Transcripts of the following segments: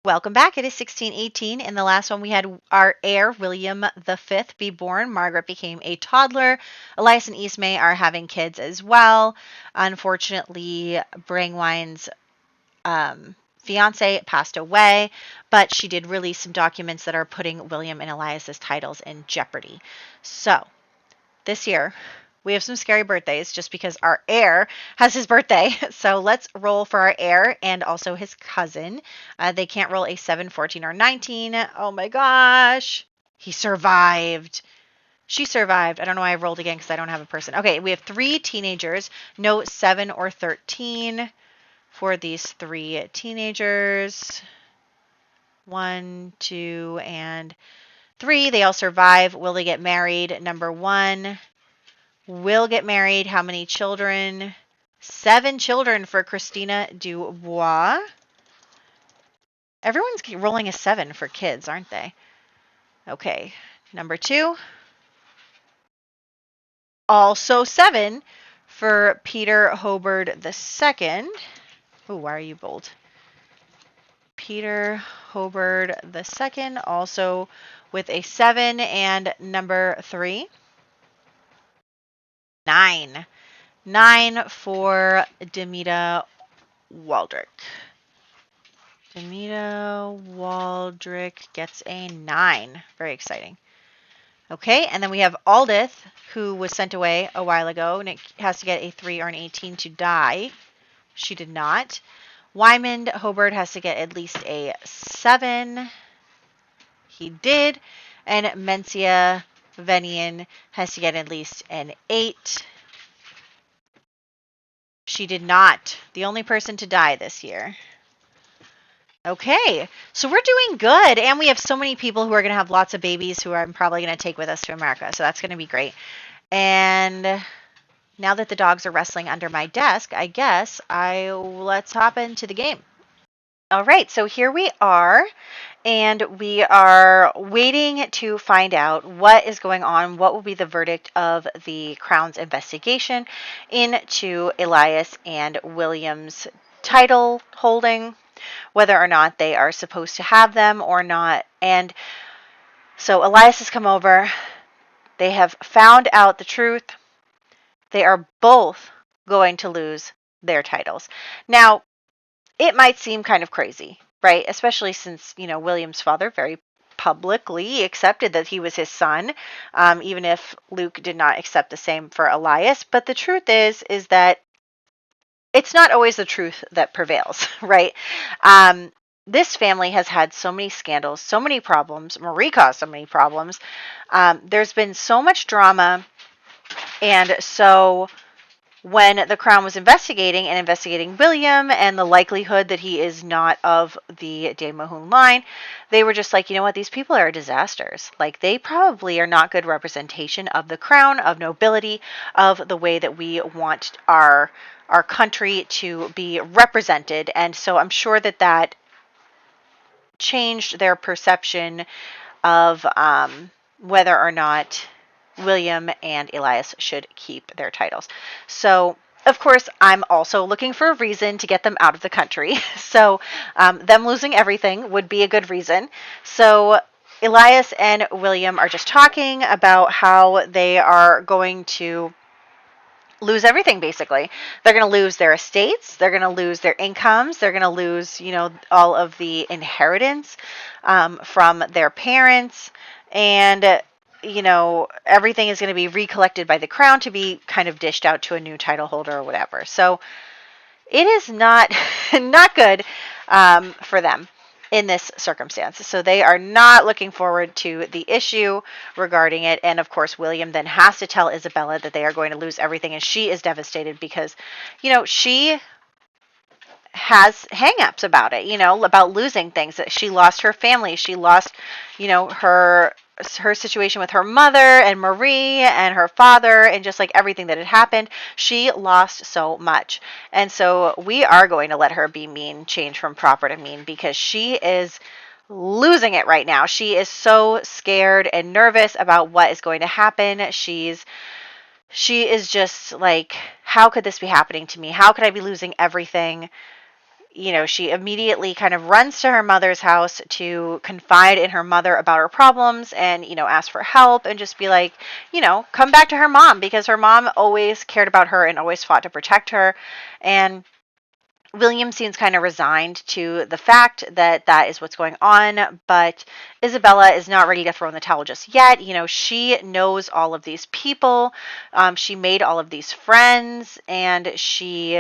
Welcome back. It is 1618. In the last one, we had our heir, William V, be born. Margaret became a toddler. Elias and Ismay are having kids as well. Unfortunately, Brangwine's fiance passed away, but she did release some documents that are putting William and Elias's titles in jeopardy. So, this year, we have some scary birthdays just because our heir has his birthday. So let's roll for our heir and also his cousin. They can't roll a 7, 14, or 19. Oh my gosh. He survived. She survived. I don't know why I rolled again because I don't have a person. Okay, we have 3 teenagers. No 7 or 13 for these 3 teenagers. 1, 2, and 3. They all survive. Will they get married? Number 1. Will get married. How many children? 7 children for Christina Dubois. Everyone's rolling a 7 for kids, aren't they? Okay. Number 2. Also 7 for Peter Hobard II. Oh, why are you bold? Peter Hobard II, also with a 7. And number 3. 9. 9 for Demita Waldrick. Demita Waldrick gets a 9. Very exciting. Okay, and then we have Aldith, who was sent away a while ago, and it has to get a 3 or an 18 to die. She did not. Wymond Hobart has to get at least a 7. He did. And Mencia Venian has to get at least an 8. She did not. The only person to die this year. Okay, so we're doing good, and we have so many people who are going to have lots of babies who I'm probably going to take with us to America, so that's going to be great. And now that the dogs are wrestling under my desk, I guess let's hop into the game. All right, so here we are, and we are waiting to find out what is going on, what will be the verdict of the Crown's investigation into Elias and William's title holding, whether or not they are supposed to have them or not. And so Elias has come over. They have found out the truth. They are both going to lose their titles. Now, it might seem kind of crazy, right? Especially since, William's father very publicly accepted that he was his son, even if Luke did not accept the same for Elias. But the truth is that it's not always the truth that prevails, right? This family has had so many scandals, so many problems. Marie caused so many problems. There's been so much drama. And so when the Crown was investigating William and the likelihood that he is not of the De Mohun line, they were just like, you know what, these people are disasters. Like, they probably are not good representation of the Crown, of nobility, of the way that we want our country to be represented. And so I'm sure that changed their perception of whether or not William and Elias should keep their titles. So, of course, I'm also looking for a reason to get them out of the country. So, them losing everything would be a good reason. So, Elias and William are just talking about how they are going to lose everything, basically. They're going to lose their estates. They're going to lose their incomes. They're going to lose, all of the inheritance from their parents. And everything is going to be recollected by the Crown to be kind of dished out to a new title holder or whatever. So it is not good for them in this circumstance. So they are not looking forward to the issue regarding it. And of course, William then has to tell Isabella that they are going to lose everything. And she is devastated because, she has hang-ups about it, about losing things. That she lost her family. She lost, her situation with her mother and Marie and her father and just like everything that had happened. She lost so much. And so we are going to let her be mean, change from proper to mean, because she is losing it right now. She is so scared and nervous about what is going to happen. She is just like, how could this be happening to me? How could I be losing everything? she immediately kind of runs to her mother's house to confide in her mother about her problems and, ask for help and just be like, come back to her mom, because her mom always cared about her and always fought to protect her. And William seems kind of resigned to the fact that that is what's going on, but Isabella is not ready to throw in the towel just yet. She knows all of these people. She made all of these friends, and she,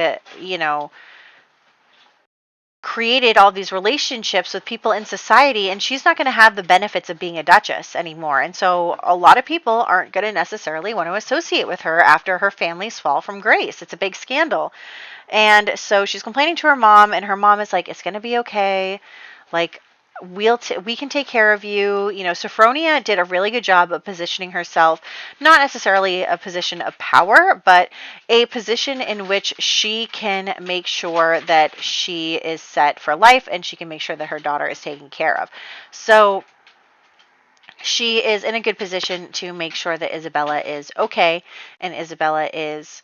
created all these relationships with people in society, and she's not going to have the benefits of being a duchess anymore. And so a lot of people aren't going to necessarily want to associate with her after her family's fall from grace. It's a big scandal. And so she's complaining to her mom, and her mom is like, it's going to be okay. Like, we can take care of you. Sophronia did a really good job of positioning herself, not necessarily a position of power, but a position in which she can make sure that she is set for life and she can make sure that her daughter is taken care of. So she is in a good position to make sure that Isabella is okay, and Isabella is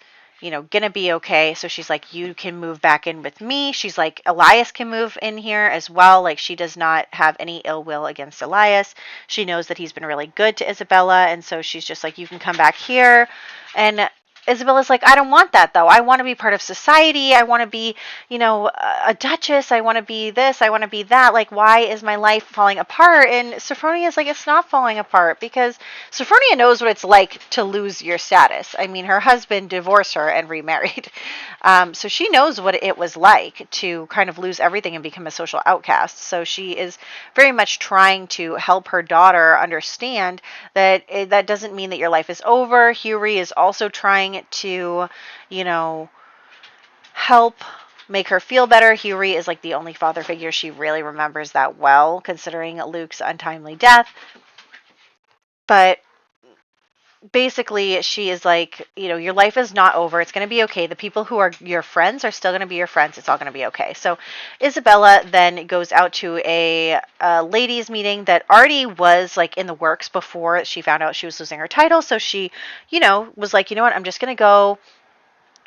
gonna be okay. So she's like, you can move back in with me. She's like, Elias can move in here as well. Like, she does not have any ill will against Elias. She knows that he's been really good to Isabella, and so she's just like, you can come back here. And Isabella's like, I don't want that though. I want to be part of society. I want to be, a duchess. I want to be this. I want to be that. Like, why is my life falling apart? And Sophronia is like, it's not falling apart, because Sophronia knows what it's like to lose your status. I mean, her husband divorced her and remarried. So she knows what it was like to kind of lose everything and become a social outcast. So she is very much trying to help her daughter understand that that doesn't mean that your life is over. Hughie is also trying to, help make her feel better. Hughie is like the only father figure she really remembers that well, considering Luke's untimely death. But basically, she is like, your life is not over. It's going to be okay. The people who are your friends are still going to be your friends. It's all going to be okay. So Isabella then goes out to a ladies' meeting that already was like in the works before she found out she was losing her title. So she, was like, you know what, I'm just going to go.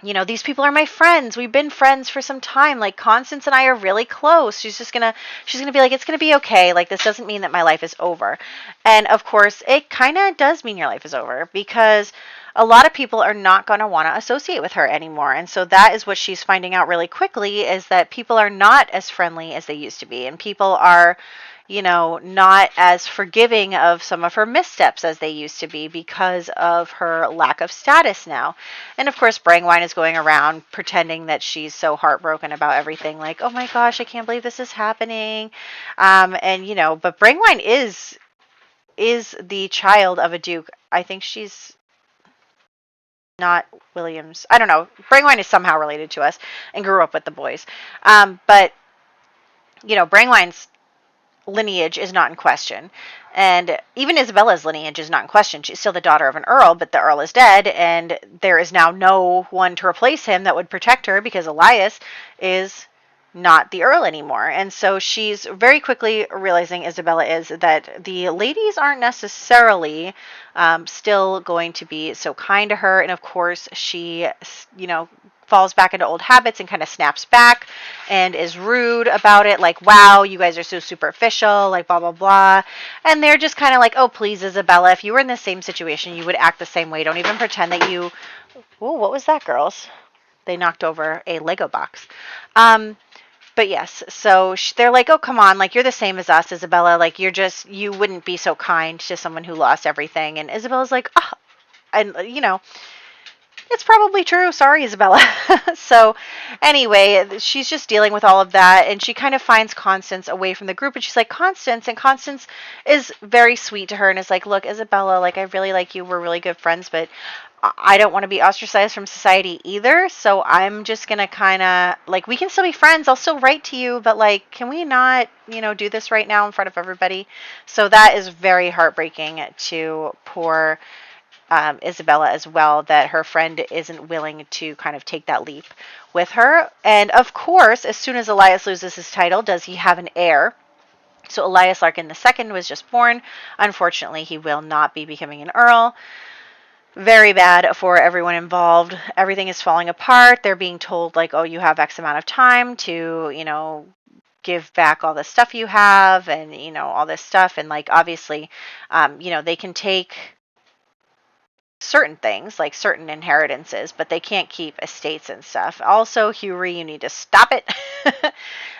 These people are my friends. We've been friends for some time. Like, Constance and I are really close. She's going to be like, it's going to be okay. Like, this doesn't mean that my life is over. And of course, it kind of does mean your life is over, because a lot of people are not going to want to associate with her anymore. And so that is what she's finding out really quickly, is that people are not as friendly as they used to be. And people are, not as forgiving of some of her missteps as they used to be, because of her lack of status now. And of course, Brangwine is going around pretending that she's so heartbroken about everything. Like, oh my gosh, I can't believe this is happening. But Brangwine is the child of a duke. I think she's not Williams. I don't know. Brangwine is somehow related to us and grew up with the boys. But Brangwine's lineage is not in question. And even Isabella's lineage is not in question. She's still the daughter of an earl, but the earl is dead, and there is now no one to replace him that would protect her, because Elias is not the earl anymore. And so she's very quickly realizing, Isabella is, that the ladies aren't necessarily still going to be so kind to her. And of course, she, falls back into old habits and kind of snaps back and is rude about it. Like, wow, you guys are so superficial, like blah, blah, blah. And they're just kind of like, oh, please, Isabella, if you were in the same situation, you would act the same way. Don't even pretend that you... Oh, what was that, girls? They knocked over a Lego box. But yes, so they're like, oh, come on, like, you're the same as us, Isabella. Like, you wouldn't be so kind to someone who lost everything. And Isabella's like, oh, and, it's probably true. Sorry, Isabella. So anyway, she's just dealing with all of that, and she kind of finds Constance away from the group, and she's like, Constance, and Constance is very sweet to her and is like, look, Isabella, like, I really like you. We're really good friends, but I don't want to be ostracized from society either, so I'm just going to kind of, like, we can still be friends. I'll still write to you, but, like, can we not, do this right now in front of everybody? So that is very heartbreaking to poor Isabella as well, that her friend isn't willing to kind of take that leap with her. And of course, as soon as Elias loses his title, does he have an heir? So Elias Larkin II was just born. Unfortunately, he will not be becoming an earl. very bad for everyone involved. Everything is falling apart. They're being told, like, oh, you have X amount of time to, give back all the stuff you have and, all this stuff. And, like, obviously, they can take certain things, like certain inheritances, but they can't keep estates and stuff. Also, Hughie, you need to stop it.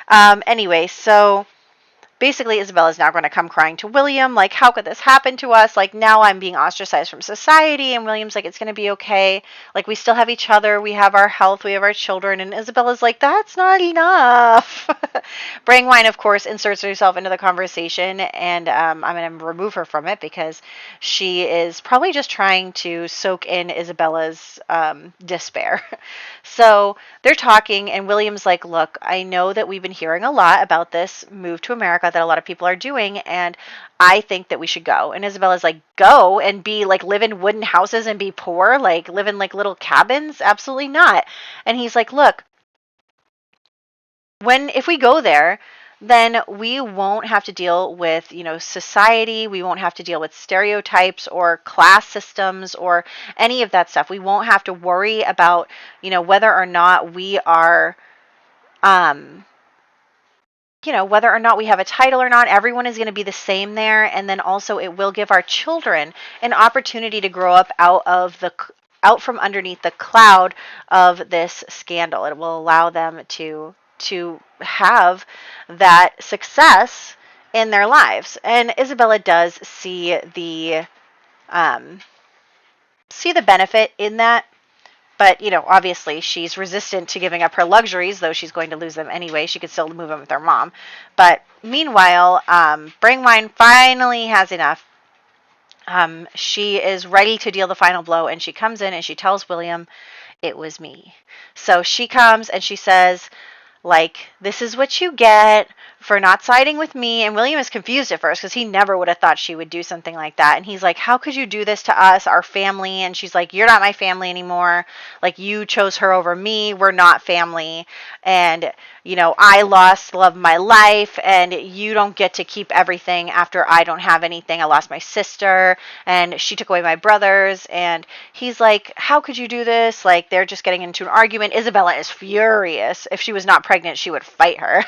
Anyway, so basically Isabella's now going to come crying to William, like, how could this happen to us? Like, now I'm being ostracized from society. And William's like, it's going to be okay. Like, we still have each other. We have our health. We have our children. And Isabella's like, that's not enough. Brangwine, of course, inserts herself into the conversation. And I'm going to remove her from it because she is probably just trying to soak in Isabella's despair. So they're talking, and William's like, look, I know that we've been hearing a lot about this move to America that a lot of people are doing, and I think that we should go. And Isabella's like, go and be like, live in wooden houses and be poor, like live in like little cabins? Absolutely not. And he's like, look, if we go there, then we won't have to deal with, society. We won't have to deal with stereotypes or class systems or any of that stuff. We won't have to worry about, whether or not we are, um, whether or not we have a title or not. Everyone is going to be the same there. And then also it will give our children an opportunity to grow up out from underneath the cloud of this scandal. It will allow them to have that success in their lives. And Isabella does um, see the benefit in that. But, obviously she's resistant to giving up her luxuries, though she's going to lose them anyway. She could still move them with her mom. But meanwhile, Brangwine finally has enough. She is ready to deal the final blow, and she comes in and she tells William, it was me. So she comes and she says, like, this is what you get for not siding with me. And William is confused at first because he never would have thought she would do something like that. And he's like, how could you do this to us, our family? And she's like, you're not my family anymore. Like, you chose her over me. We're not family. And, I lost the love of my life, and you don't get to keep everything after I don't have anything. I lost my sister, and she took away my brothers. And he's like, how could you do this? Like, they're just getting into an argument. Isabella is furious. If she was not pregnant, she would fight her.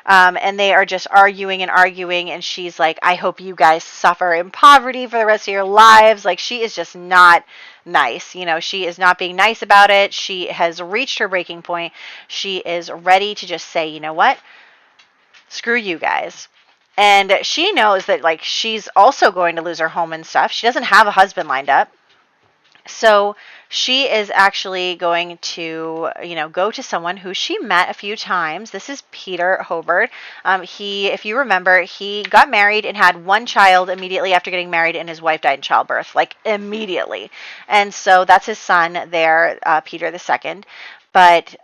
And they are just arguing and arguing. And she's like, I hope you guys suffer in poverty for the rest of your lives. Like, she is just not nice. She is not being nice about it. She has reached her breaking point. She is ready to just say, you know what? Screw you guys. And she knows that, like, she's also going to lose her home and stuff. She doesn't have a husband lined up. So she is actually going to, go to someone who she met a few times. This is Peter Hobart. If you remember, he got married and had one child immediately after getting married, and his wife died in childbirth, like immediately. And so that's his son there, Peter the second. But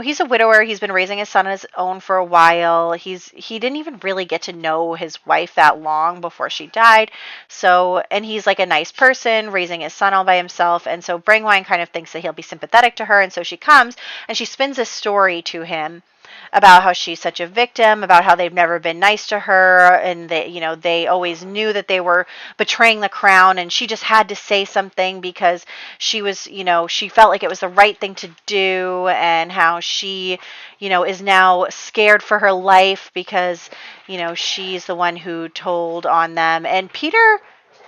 he's a widower. He's been raising his son on his own for a while. He didn't even really get to know his wife that long before she died. So, and he's like a nice person, raising his son all by himself. And so Brangwine kind of thinks that he'll be sympathetic to her. And so she comes and she spins a story to him about how she's such a victim, about how they've never been nice to her, and that, they always knew that they were betraying the crown, and she just had to say something because she was, she felt like it was the right thing to do, and how she, is now scared for her life because, she's the one who told on them. And Peter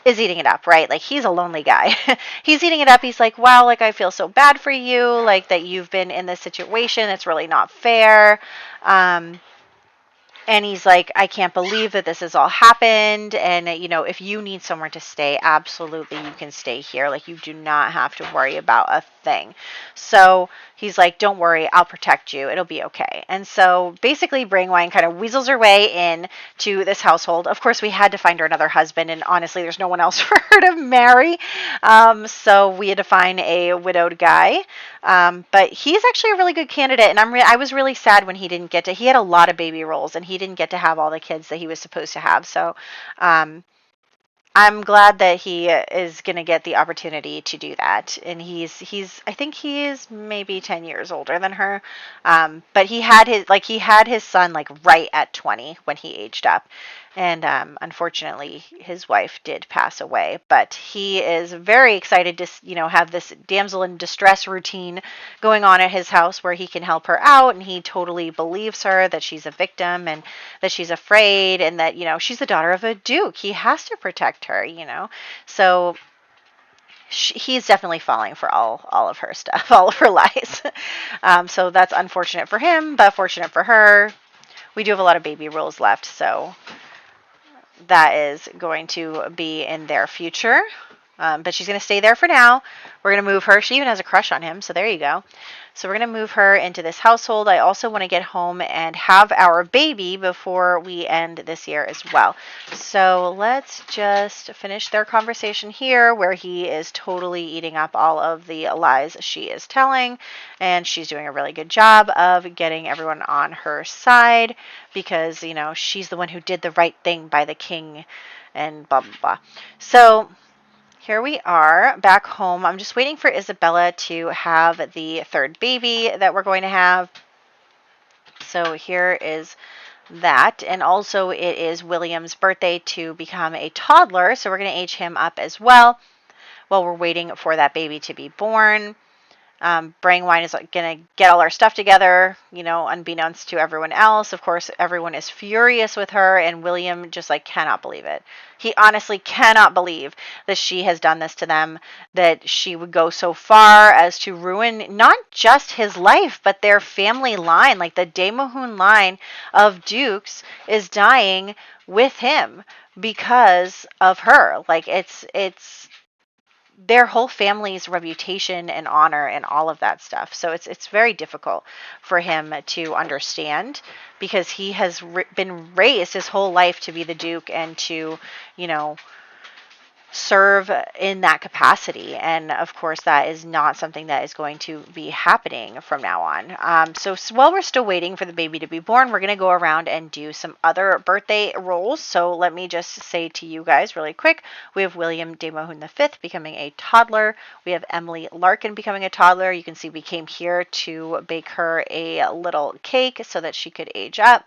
is eating it up, right? Like, he's a lonely guy. He's eating it up. He's like, wow, like, I feel so bad for you, like, that you've been in this situation. It's really not fair. And he's like, I can't believe that this has all happened. And, if you need somewhere to stay, absolutely you can stay here. Like, you do not have to worry about a thing. So he's like, don't worry, I'll protect you. It'll be okay. And so basically Brangwine kind of weasels her way in to this household. Of course, we had to find her another husband. And honestly, there's no one else for her to marry. So we had to find a widowed guy. But he's actually a really good candidate. And I was really sad when he didn't he had a lot of baby roles and he didn't get to have all the kids that he was supposed to have. So, I'm glad that he is going to get the opportunity to do that. And he's I think he is maybe 10 years older than her. But he had his son like right at 20 when he aged up. And unfortunately, his wife did pass away. But he is very excited to, have this damsel in distress routine going on at his house where he can help her out. And he totally believes her that she's a victim and that she's afraid and that, she's the daughter of a duke. He has to protect her. So he's definitely falling for all of her stuff, all of her lies. So that's unfortunate for him, but fortunate for her. We do have a lot of baby rules left, so that is going to be in their future. But she's going to stay there for now. We're going to move her. She even has a crush on him, so there you go. So we're going to move her into this household. I also want to get home and have our baby before we end this year as well. So let's just finish their conversation here where he is totally eating up all of the lies she is telling. And she's doing a really good job of getting everyone on her side because, she's the one who did the right thing by the king and blah, blah, blah. So here we are back home. I'm just waiting for Isabella to have the third baby that we're going to have. So here is that. And also it is William's birthday to become a toddler. So we're going to age him up as well while we're waiting for that baby to be born. Brangwine is going to get all our stuff together, unbeknownst to everyone else. Of course, everyone is furious with her, and William just cannot believe it. He honestly cannot believe that she has done this to them, that she would go so far as to ruin not just his life, but their family line. Like the De Mohun line of dukes is dying with him because of her. Like it's their whole family's reputation and honor and all of that stuff. So it's very difficult for him to understand because he has been raised his whole life to be the Duke and to, serve in that capacity. And of course, that is not something that is going to be happening from now on. So while we're still waiting for the baby to be born, we're going to go around and do some other birthday roles. So let me just say to you guys really quick, we have William de Mohun V becoming a toddler. We have Emily Larkin becoming a toddler. You can see we came here to bake her a little cake so that she could age up.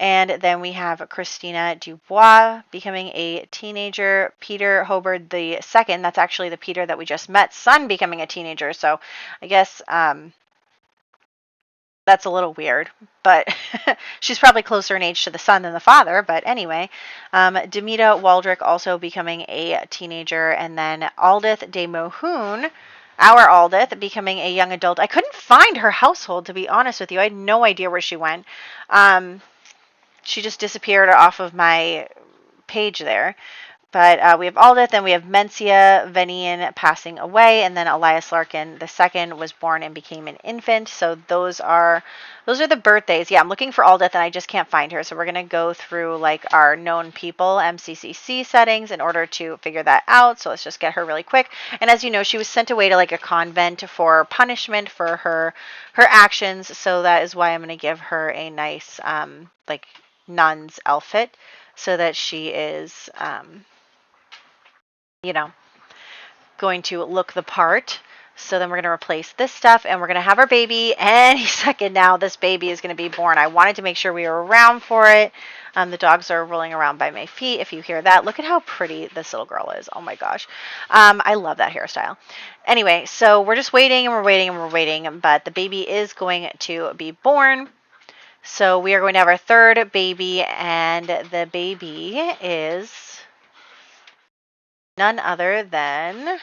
And then we have Christina Dubois becoming a teenager. Peter Hobard II, that's actually the Peter that we just met, son becoming a teenager. So I guess that's a little weird, but she's probably closer in age to the son than the father. But anyway, Demita Waldrick also becoming a teenager. And then Aldith de Mohun, our Aldith, becoming a young adult. I couldn't find her household, to be honest with you. I had no idea where she went. She just disappeared off of my page there. But we have Aldith, and we have Mencia Venian passing away, and then Elias Larkin II was born and became an infant. So those are the birthdays. Yeah, I'm looking for Aldith, and I just can't find her. So we're gonna go through our known people MCCC settings in order to figure that out. So let's just get her really quick. And as you know, she was sent away to a convent for punishment for her actions. So that is why I'm gonna give her a nice nun's outfit so that she is going to look the part. So then we're going to replace this stuff and we're going to have our baby any second now. This baby is going to be born. I wanted to make sure we were around for it. The dogs are rolling around by my feet. If you hear that, look at how pretty this little girl is. Oh my gosh. I love that hairstyle. Anyway, so we're just waiting and we're waiting and we're waiting, but the baby is going to be born. So we are going to have our third baby, and the baby is none other than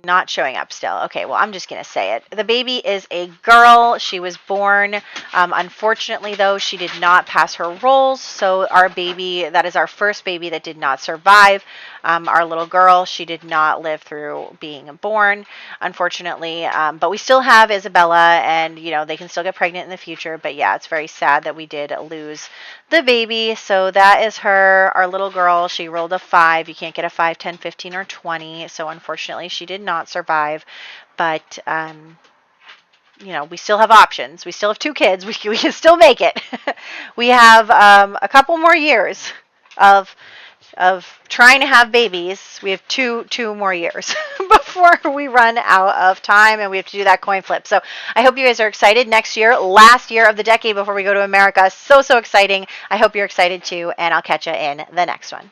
not showing up still. Okay, well, I'm just going to say it. The baby is a girl. She was born. Unfortunately, though, she did not pass her rolls. So our baby, that is our first baby that did not survive. Our little girl, she did not live through being born, unfortunately. But we still have Isabella, and, they can still get pregnant in the future. But yeah, it's very sad that we did lose the baby. So that is her, our little girl. She rolled a 5. You can't get a 5, 10, 15, or 20. So unfortunately, she did not survive. But, we still have options. We still have 2 kids. We can still make it. We have a couple more years of of trying to have babies. We have two more years before we run out of time and we have to do that coin flip. So I hope you guys are excited. Next year, last year of the decade before we go to America. So exciting. I hope you're excited too, and I'll catch you in the next one.